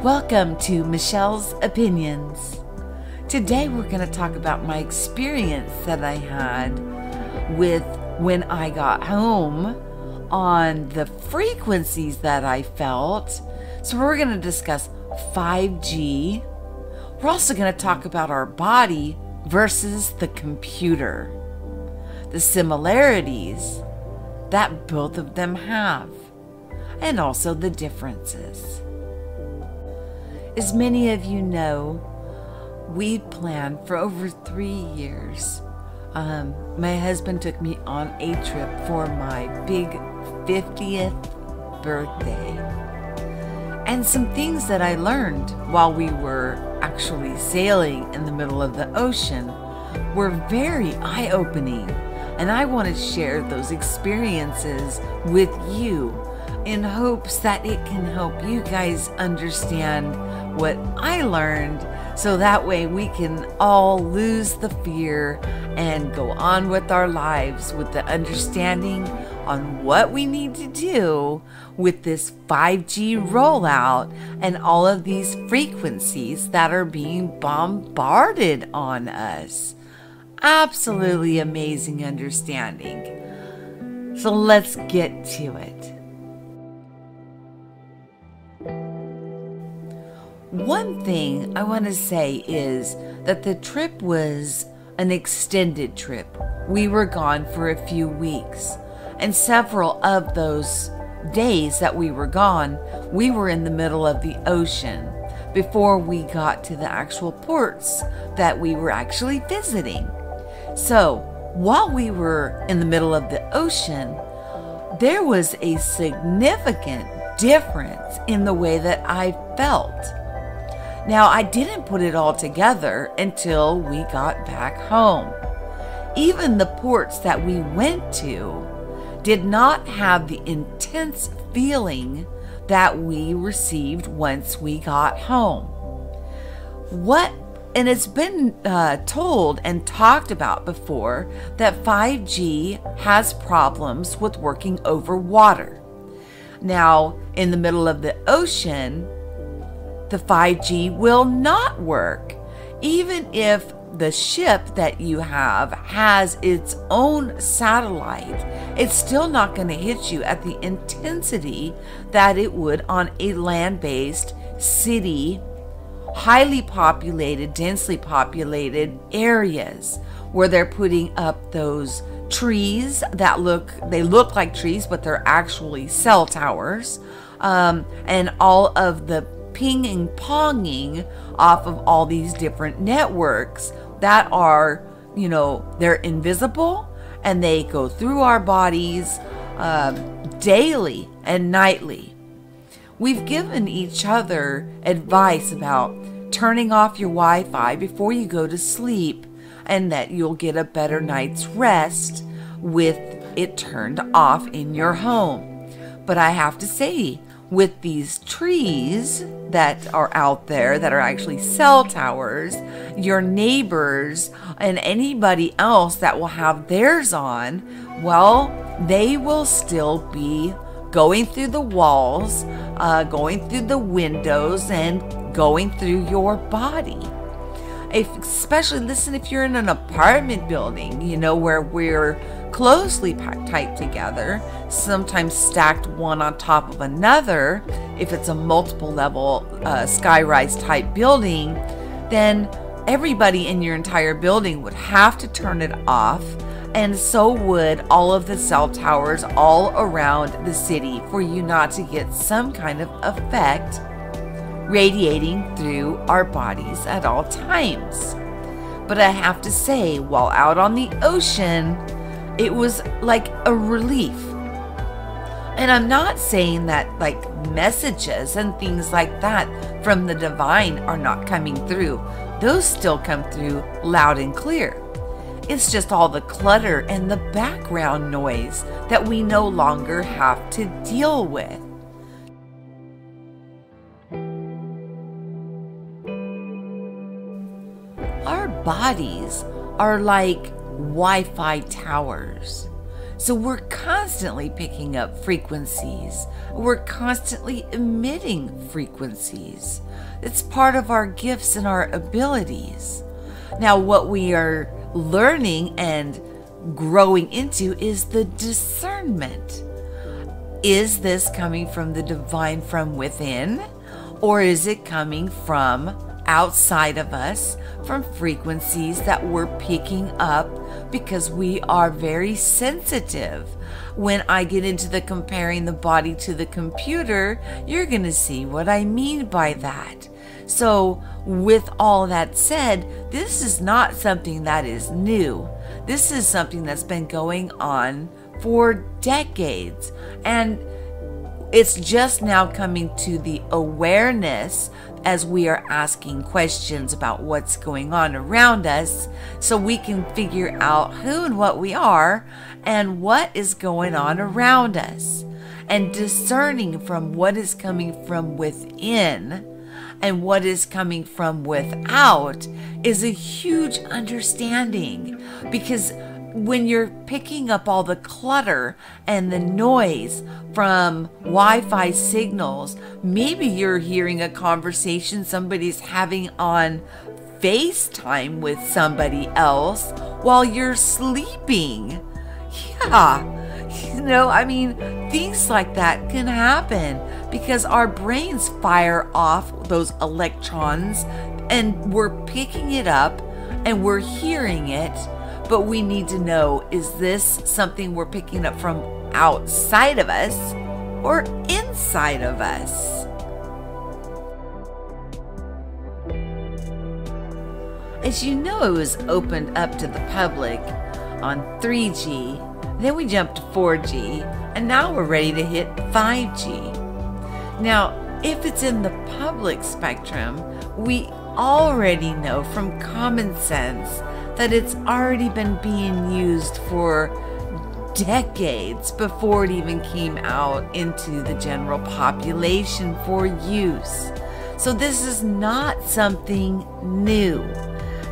Welcome to Michelle's Opinions. Today we're going to talk about my experience that I had with when I got home on the frequencies that I felt. So we're going to discuss 5G. We're also going to talk about our body versus the computer, the similarities that both of them have, and also the differences. As many of you know, we planned for over 3 years. My husband took me on a trip for my big 50th birthday. And some things that I learned while we were actually sailing in the middle of the ocean were very eye-opening. And I want to share those experiences with you in hopes that it can help you guys understand what I learned, so that way we can all lose the fear and go on with our lives with the understanding on what we need to do with this 5G rollout and all of these frequencies that are being bombarded on us. Absolutely amazing understanding. So let's get to it. One thing I want to say is that the trip was an extended trip. We were gone for a few weeks, and several of those days that we were gone, we were in the middle of the ocean before we got to the actual ports that we were actually visiting. So while we were in the middle of the ocean, there was a significant difference in the way that I felt. Now, I didn't put it all together until we got back home. Even the ports that we went to did not have the intense feeling that we received once we got home. And it's been told and talked about before that 5G has problems with working over water. Now, in the middle of the ocean, the 5G will not work. Even if the ship that you have has its own satellite, it's still not going to hit you at the intensity that it would on a land-based city, highly populated, densely populated areas where they're putting up those trees that look like trees, but they're actually cell towers, and all of the ping and ponging off of all these different networks that are, they're invisible and they go through our bodies daily and nightly. We've given each other advice about turning off your Wi-Fi before you go to sleep, and that you'll get a better night's rest with it turned off in your home. But I have to say, with these trees that are out there that are actually cell towers, your neighbors and anybody else that will have theirs on, well, they will still be going through the walls, going through the windows, and going through your body. Especially, listen, if you're in an apartment building, where we're closely tight together, sometimes stacked one on top of another. If it's a multiple level skyrise type building, then everybody in your entire building would have to turn it off, and so would all of the cell towers all around the city, for you not to get some kind of effect radiating through our bodies at all times. But I have to say, while out on the ocean, it was like a relief. And I'm not saying that like messages and things like that from the divine are not coming through. Those still come through loud and clear. It's just all the clutter and the background noise that we no longer have to deal with. Our bodies are like Wi-Fi towers. So we're constantly picking up frequencies. We're constantly emitting frequencies. It's part of our gifts and our abilities. Now, what we are learning and growing into is the discernment. Is this coming from the divine from within, or is it coming from outside of us, from frequencies that we're picking up because we are very sensitive? When I get into the comparing the body to the computer, you're going to see what I mean by that. So with all that said, this is not something that is new. This is something that's been going on for decades, and it's just now coming to the awareness as we are asking questions about what's going on around us, so we can figure out who and what we are and what is going on around us. And discerning from what is coming from within and what is coming from without is a huge understanding, because when you're picking up all the clutter and the noise from Wi-Fi signals, maybe you're hearing a conversation somebody's having on FaceTime with somebody else while you're sleeping. Yeah, things like that can happen because our brains fire off those electrons and we're picking it up and we're hearing it. But we need to know, is this something we're picking up from outside of us or inside of us? As you know, it was opened up to the public on 3G, then we jumped to 4G, and now we're ready to hit 5G. Now, if it's in the public spectrum, we already know from common sense that it's already been being used for decades before it even came out into the general population for use. So this is not something new.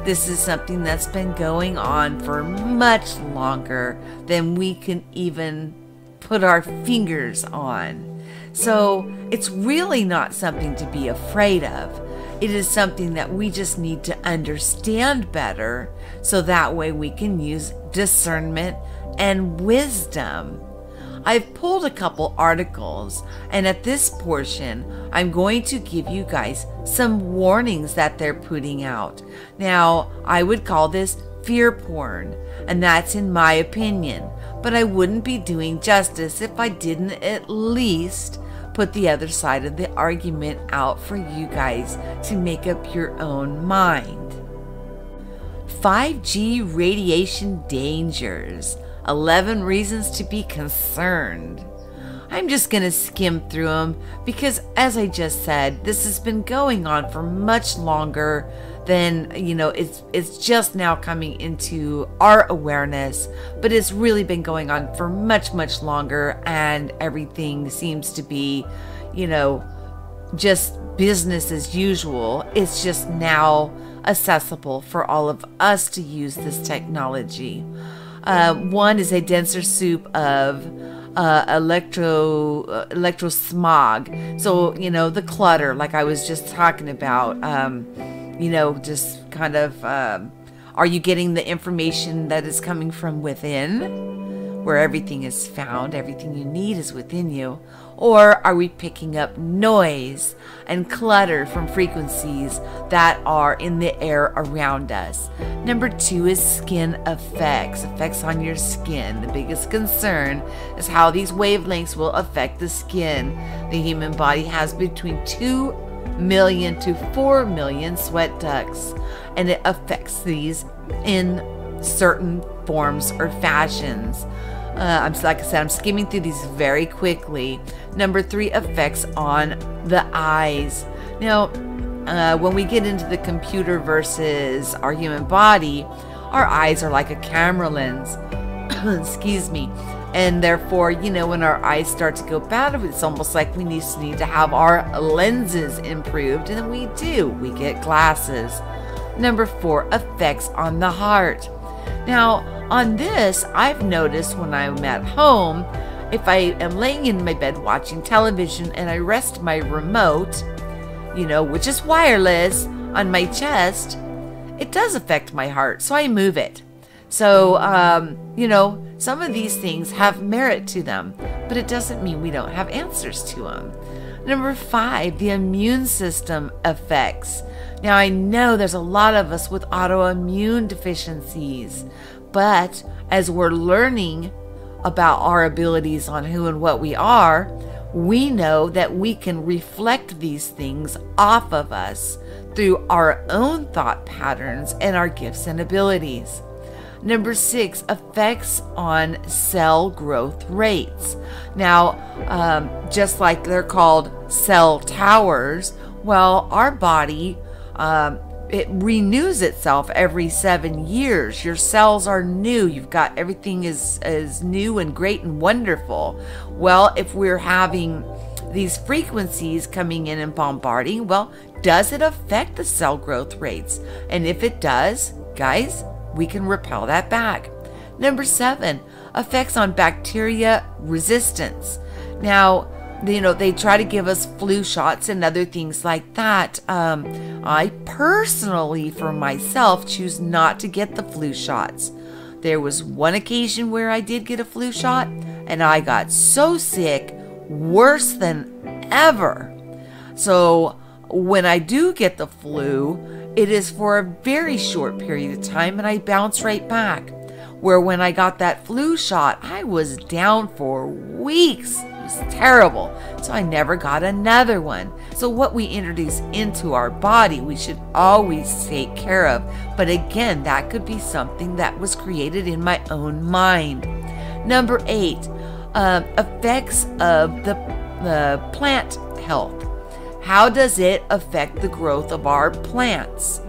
This is something that's been going on for much longer than we can even put our fingers on. So it's really not something to be afraid of. It is something that we just need to understand better, so that way we can use discernment and wisdom. I've pulled a couple articles, and at this portion, I'm going to give you guys some warnings that they're putting out. Now, I would call this fear porn, and that's in my opinion, but I wouldn't be doing justice if I didn't at least put the other side of the argument out for you guys to make up your own mind. 5G radiation dangers. 11 reasons to be concerned. I'm just going to skim through them because, as I just said, this has been going on for much longer than, it's just now coming into our awareness, but it's really been going on for much, much longer, and everything seems to be, just business as usual. It's just now accessible for all of us to use this technology. One is a denser soup of electro smog. So, the clutter, like I was just talking about, just kind of, are you getting the information that is coming from within, where everything is found, everything you need is within you? Or are we picking up noise and clutter from frequencies that are in the air around us? Number 2 is skin effects on your skin. The biggest concern is how these wavelengths will affect the skin. The human body has between 2 million to 4 million sweat ducts, and it affects these in certain forms or fashions. like I said, I'm skimming through these very quickly. Number 3, effects on the eyes. Now, when we get into the computer versus our human body, our eyes are like a camera lens. Excuse me. And therefore, when our eyes start to go bad, it's almost like we need to have our lenses improved. And then we do. We get glasses. Number 4, effects on the heart. Now, on this, I've noticed when I'm at home, if I am laying in my bed watching television and I rest my remote, which is wireless, on my chest, it does affect my heart. So I move it. So, some of these things have merit to them, but it doesn't mean we don't have answers to them. Number 5, the immune system effects. Now, I know there's a lot of us with autoimmune deficiencies, but as we're learning about our abilities on who and what we are, we know that we can reflect these things off of us through our own thought patterns and our gifts and abilities. Number 6, effects on cell growth rates. Now, just like they're called cell towers, well, our body, it renews itself every 7 years. Your cells are new. You've got everything is new and great and wonderful. Well, if we're having these frequencies coming in and bombarding, well, does it affect the cell growth rates? And if it does, guys, we can repel that back. Number 7, effects on bacteria resistance. Now, they try to give us flu shots and other things like that. I personally, for myself, choose not to get the flu shots. There was one occasion where I did get a flu shot, and I got so sick, worse than ever. So when I do get the flu, it is for a very short period of time and I bounce right back. Where when I got that flu shot, I was down for weeks. It was terrible. So I never got another one. So what we introduce into our body, we should always take care of. But again, that could be something that was created in my own mind. Number 8, effects of the plant health. How does it affect the growth of our plants?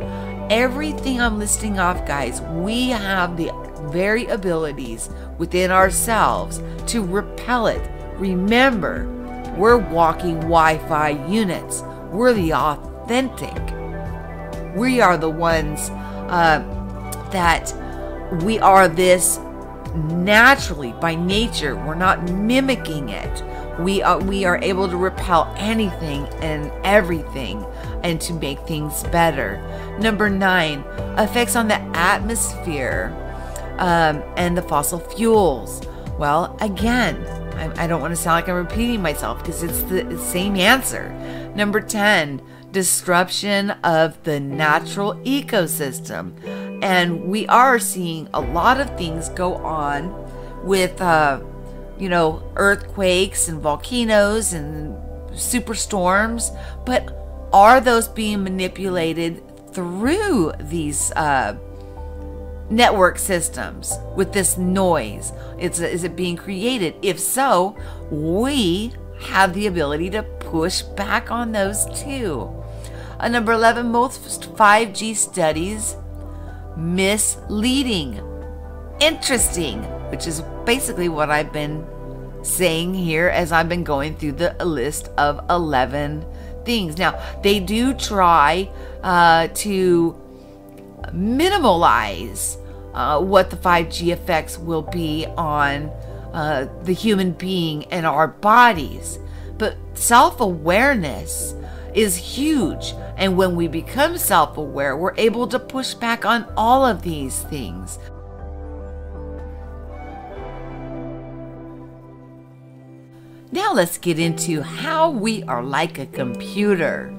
Everything I'm listing off, guys, we have the very abilities within ourselves to repel it. Remember, we're walking Wi-Fi units. We're the authentic. We are the ones that we are this naturally by nature. We're not mimicking it. We are able to repel anything and everything and to make things better. Number 9, effects on the atmosphere and the fossil fuels. Well, again, I don't want to sound like I'm repeating myself because it's the same answer. Number 10, disruption of the natural ecosystem. And we are seeing a lot of things go on with earthquakes and volcanoes and superstorms, but are those being manipulated through these network systems with this noise? Is it being created? If so, we have the ability to push back on those too. Number 11, most 5G studies misleading. Interesting, which is basically what I've been saying here as I've been going through the list of 11 things. Now, they do try to minimalize what the 5G effects will be on the human being and our bodies. But self-awareness is huge. And when we become self-aware, we're able to push back on all of these things. Now let's get into how we are like a computer.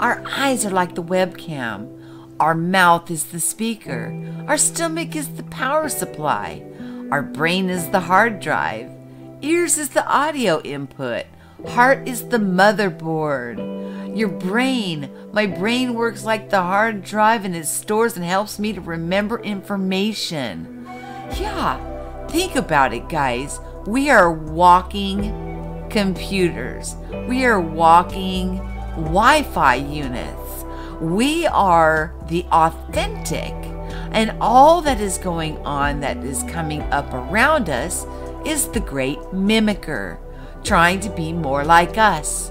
Our eyes are like the webcam. Our mouth is the speaker. Our stomach is the power supply. Our brain is the hard drive. Ears is the audio input. Heart is the motherboard. Your brain, my brain works like the hard drive and it stores and helps me to remember information. Yeah, Think about it, guys. We are walking computers. We are walking Wi-Fi units. We are the authentic. And all that is going on, that is coming up around us, is the great mimicker, trying to be more like us.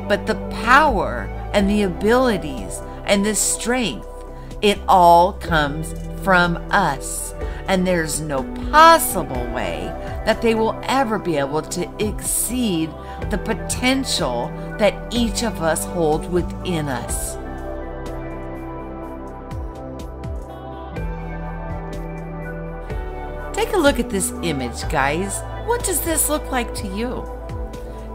But the power and the abilities and the strength, it all comes from us. And there's no possible way that they will ever be able to exceed the potential that each of us hold within us. Take a look at this image, guys. What does this look like to you?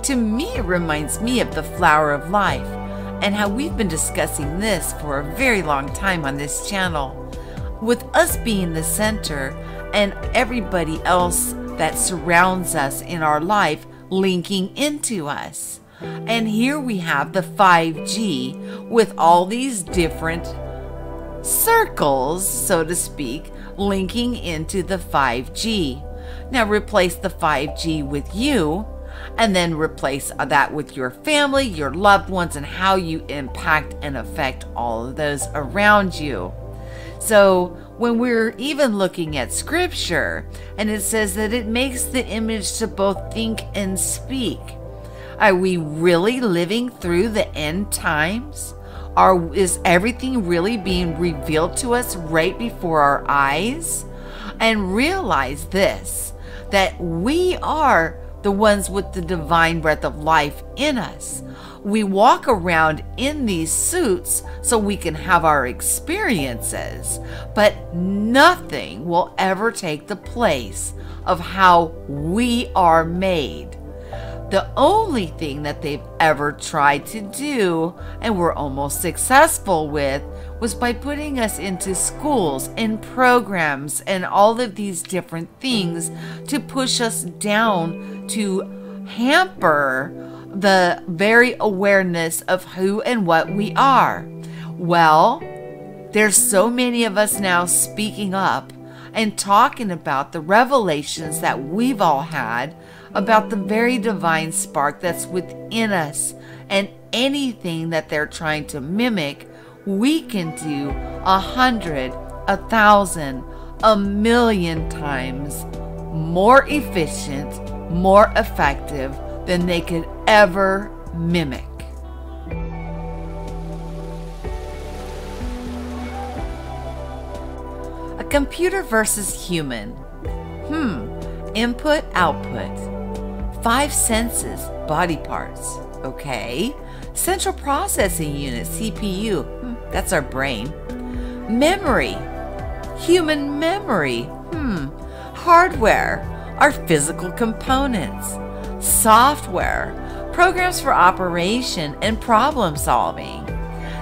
To me, it reminds me of the flower of life and how we've been discussing this for a very long time on this channel. With us being the center and everybody else that surrounds us in our life linking into us. And here we have the 5G with all these different circles, so to speak, linking into the 5G. Now replace the 5G with you, and then replace that with your family, your loved ones, and how you impact and affect all of those around you. So when we're even looking at scripture, and it says that it makes the image to both think and speak. Are we really living through the end times? Is everything really being revealed to us right before our eyes? And realize this, that we are the ones with the divine breath of life in us. We walk around in these suits so we can have our experiences, but nothing will ever take the place of how we are made. The only thing that they've ever tried to do, and were almost successful with, was by putting us into schools and programs and all of these different things to push us down, to hamper the very awareness of who and what we are. Well, there's so many of us now speaking up and talking about the revelations that we've all had about the very divine spark that's within us, and anything that they're trying to mimic, we can do 100, 1,000, 1,000,000 times more efficient, more effective than they could ever mimic. A computer versus human. Input, output. 5 senses, body parts. Okay. Central processing unit, CPU. That's our brain. Memory. Human memory. Hardware. Our physical components. Software. Programs for operation and problem solving.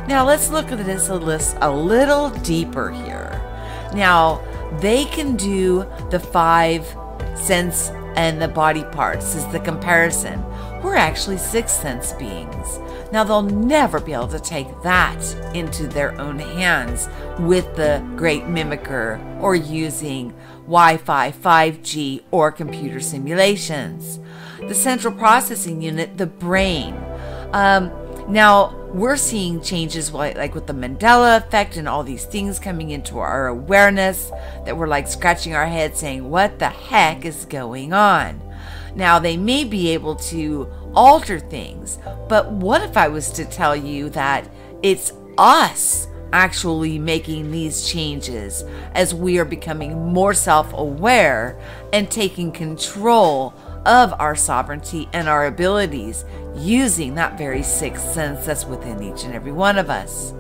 Now let's look at this a little deeper here. Now, they can do the 5 sense and the body parts is the comparison. We're actually 6 sense beings. Now they'll never be able to take that into their own hands with the great mimicker or using Wi-Fi, 5G, or computer simulations. The central processing unit, the brain. Now we're seeing changes like with the Mandela effect and all these things coming into our awareness that we're like scratching our head saying, what the heck is going on? Now they may be able to alter things, but what if I was to tell you that it's us actually making these changes as we are becoming more self-aware and taking control of our sovereignty and our abilities using that very 6th sense that's within each and every one of us.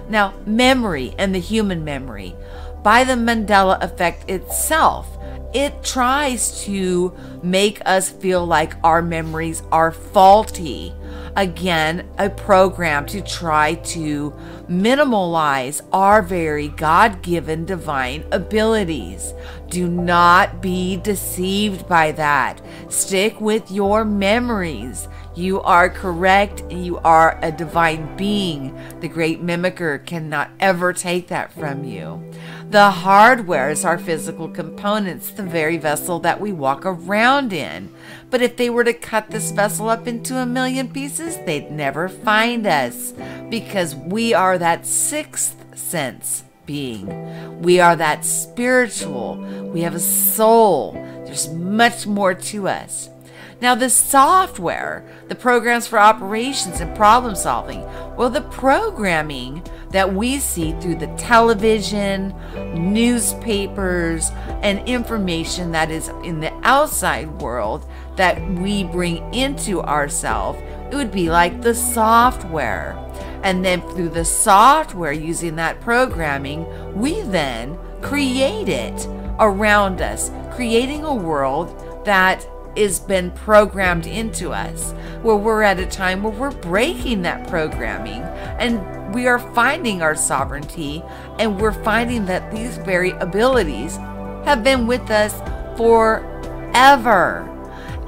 Now, memory and the human memory. By the Mandela effect itself, it tries to make us feel like our memories are faulty. Again, a program to try to minimalize our very God-given divine abilities. Do not be deceived by that. Stick with your memories. You are correct, and you are a divine being. The great mimicker cannot ever take that from you. The hardware is our physical components, the very vessel that we walk around in. But if they were to cut this vessel up into 1,000,000 pieces, they'd never find us, because we are that sixth sense being. We are that spiritual. We have a soul. There's much more to us. Now, the software, the programs for operations and problem solving, well, the programming that we see through the television, newspapers, and information that is in the outside world that we bring into ourselves, it would be like the software. And then through the software, using that programming, we then create it around us, creating a world that has been programmed into us, where we're at a time where we're breaking that programming and we are finding our sovereignty, and we're finding that these very abilities have been with us forever.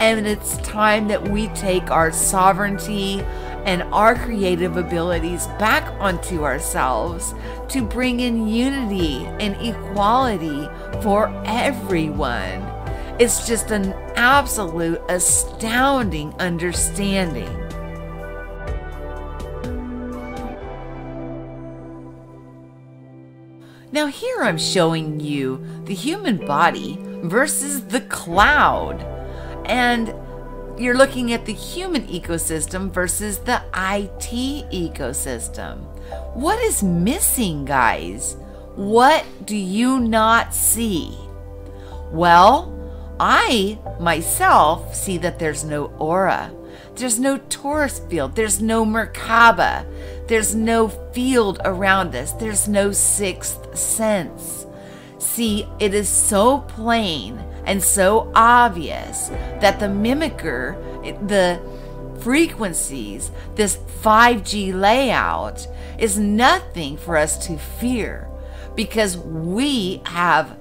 And it's time that we take our sovereignty and our creative abilities back onto ourselves to bring in unity and equality for everyone. It's just an absolute astounding understanding. Now here I'm showing you the human body versus the cloud. And you're looking at the human ecosystem versus the IT ecosystem. What is missing, guys? What do you not see? Well, I myself see that there's no aura, there's no torus field, there's no Merkaba, there's no field around us, there's no sixth sense. See, it is so plain and so obvious that the mimicker, the frequencies, this 5G layout is nothing for us to fear, because we have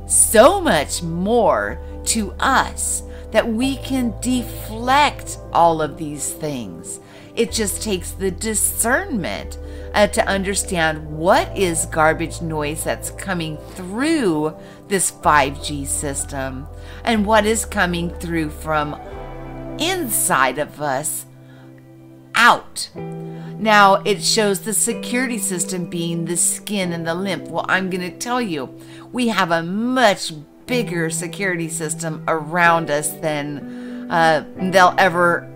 so much more to us that we can deflect all of these things. It just takes the discernment to understand what is garbage noise that's coming through this 5G system and what is coming through from inside of us out. Now, it shows the security system being the skin and the lymph. Well, I'm going to tell you, we have a much bigger security system around us than they'll ever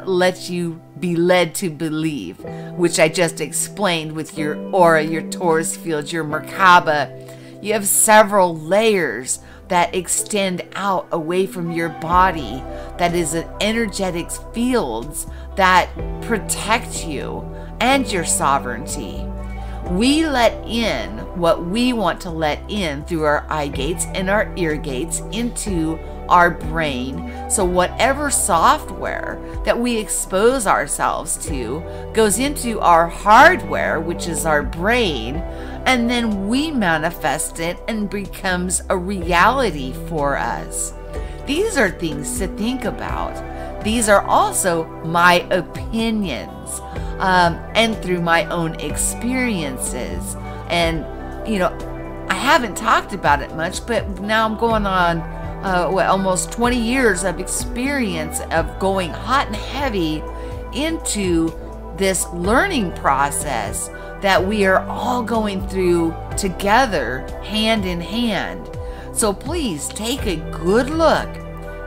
let you be led to believe, which I just explained with your aura, your torus field, your Merkaba. You have several layers that extend out away from your body, that is an energetic fields that protect you and your sovereignty. We let in what we want to let in through our eye gates and our ear gates into our brain. So whatever software that we expose ourselves to goes into our hardware, which is our brain, and then we manifest it and becomes a reality for us. These are things to think about. These are also my opinions, and through my own experiences. And, you know, I haven't talked about it much, but now I'm going on almost 20 years of experience of going hot and heavy into this learning process that we are all going through together, hand in hand. So please take a good look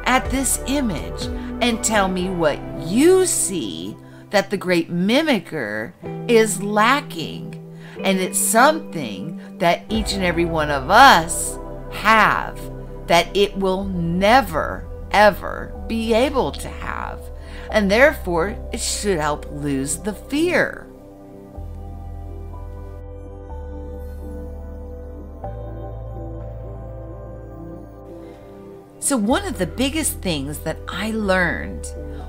at this image and tell me what you see that the great mimicker is lacking. And it's something that each and every one of us have, that it will never, ever be able to have. And therefore, it should help lose the fear. So one of the biggest things that I learned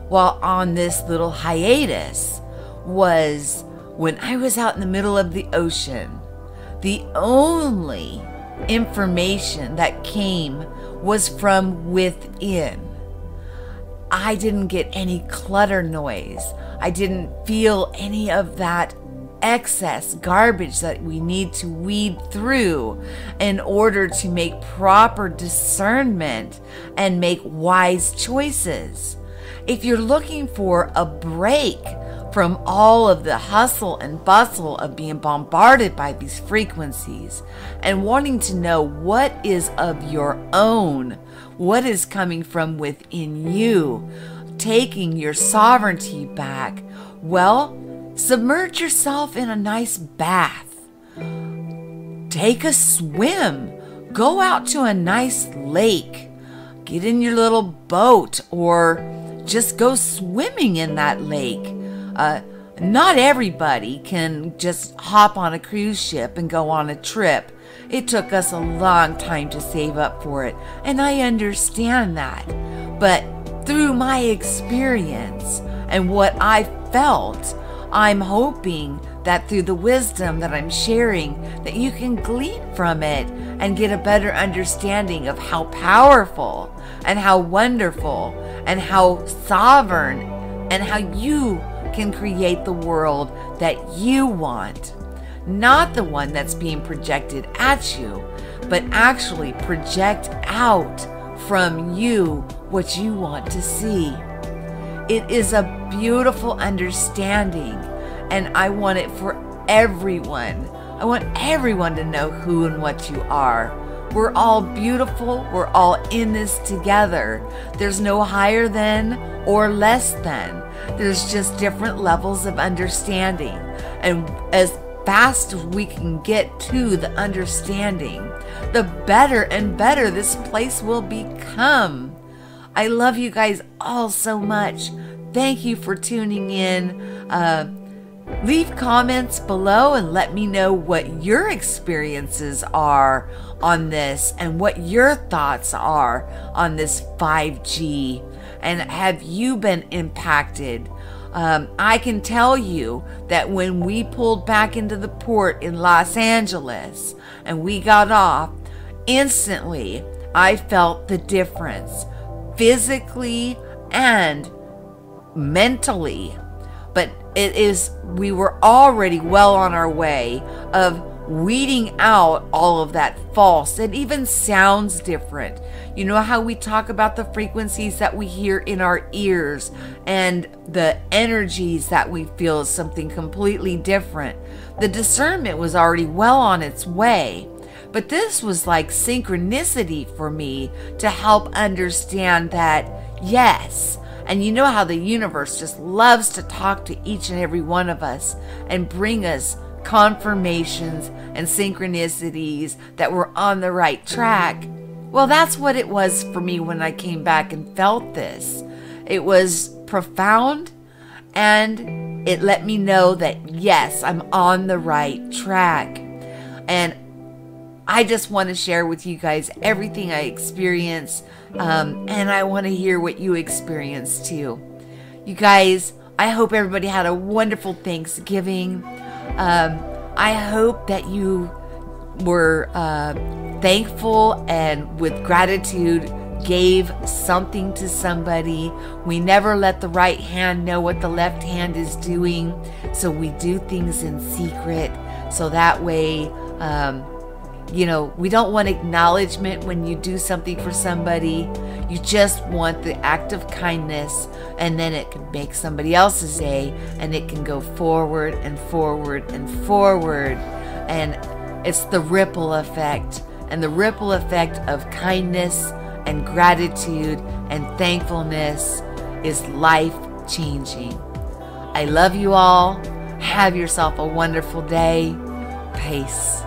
while on this little hiatus was when I was out in the middle of the ocean, the only information that came was from within. I didn't get any clutter noise. I didn't feel any of that excess garbage that we need to weed through in order to make proper discernment and make wise choices. If you're looking for a break from all of the hustle and bustle of being bombarded by these frequencies and wanting to know what is of your own, what is coming from within you, taking your sovereignty back, well, submerge yourself in a nice bath. Take a swim. Go out to a nice lake. Get in your little boat or just go swimming in that lake. Not everybody can just hop on a cruise ship and go on a trip. It took us a long time to save up for it, and I understand that. But through my experience and what I felt, I'm hoping that through the wisdom that I'm sharing, that you can glean from it and get a better understanding of how powerful and how wonderful and how sovereign and how you can create the world that you want. Not the one that's being projected at you, but actually project out from you what you want to see. It is a beautiful understanding, and I want it for everyone. I want everyone to know who and what you are. We're all beautiful. We're all in this together. There's no higher than or less than. There's just different levels of understanding. And as fast as we can get to the understanding, the better and better this place will become. I love you guys all so much. Thank you for tuning in. Leave comments below and let me know what your experiences are on this and what your thoughts are on this 5G. And have you been impacted? I can tell you that when we pulled back into the port in Los Angeles and we got off, instantly I felt the difference physically and mentally. But we were already well on our way of weeding out all of that false. It even sounds different. You know how we talk about the frequencies that we hear in our ears and the energies that we feel is something completely different. The discernment was already well on its way. But this was like synchronicity for me to help understand that, yes. And you know how the universe just loves to talk to each and every one of us and bring us confirmations and synchronicities that we're on the right track. Well, that's what it was for me when I came back and felt this. It was profound, and it let me know that, yes, I'm on the right track. And I just want to share with you guys everything I experience, and I want to hear what you experience too. You guys, I hope everybody had a wonderful Thanksgiving. I hope that you were thankful and with gratitude gave something to somebody. We never let the right hand know what the left hand is doing, so we do things in secret, so that way we don't want acknowledgement when you do something for somebody. You just want the act of kindness, and then it can make somebody else's day, and it can go forward and forward and forward. And it's the ripple effect, and the ripple effect of kindness and gratitude and thankfulness is life-changing. I love you all. Have yourself a wonderful day. Peace.